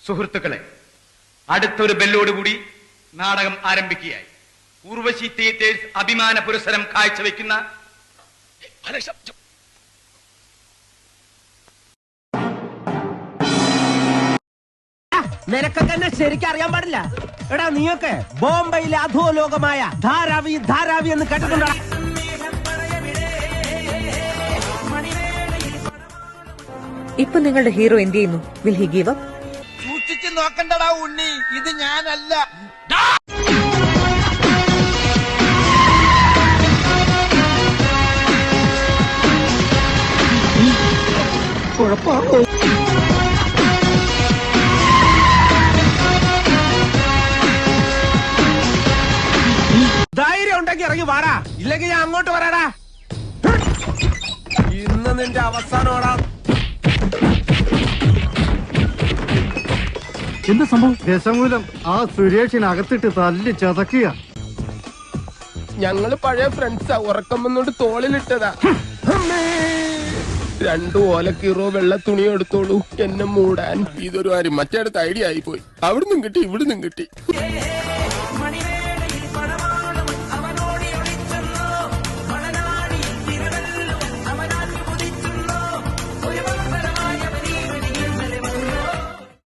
സുഹൃത്തുക്കളെ, അടുത്തൊരു ബെല്ലോടുകൂടി നാടകം ആരംഭിക്കുകയായി. ഊർവശി തിയേറ്റേഴ്സ് അഭിമാന പുരസ്സരം കാഴ്ചവെക്കുന്ന നിനക്കൊക്കെ എന്നെ ശരിക്കും അറിയാൻ പാടില്ല. എടാ, നീയൊക്കെ ബോംബെയിലെ അധോലോകമായ ധാരാവി ധാരാവി എന്ന് കേട്ടിട്ടുണ്ടോ? ഇപ്പൊ നിങ്ങളുടെ ഹീറോ എന്ത് ചെയ്യുന്നു? Will he give up? സൂക്ഷിച്ച് നോക്കണ്ടടാ ഉണ്ണി, ഇത് ഞാനല്ല. ധൈര്യം ഉണ്ടെങ്കിൽ ഇറങ്ങി വാടാ, ഇല്ലെങ്കിൽ ഞാൻ അങ്ങോട്ട് വരാടാ. ഇന്ന് നിന്റെ അവസാനമാടാ. എന്ത് സംഭവം? ദശമൂലം ആ സുരേഷിനകത്തിട്ട് തല്ലി ചതക്കുക. ഞങ്ങള് പഴയ ഫ്രണ്ട്സാ. ഉറക്കം വന്നോണ്ട് തോളിലിട്ടതാ. 2 ഓലക്കീറോ വെള്ള തുണി എടുത്തോളൂ എന്നെ മൂടാൻ. ഇതൊരു കാര്യം, മറ്റേടത്ത് ഐഡിയ ആയിപ്പോയി. അവിടുന്നും കിട്ടി ഇവിടുന്നും കിട്ടി.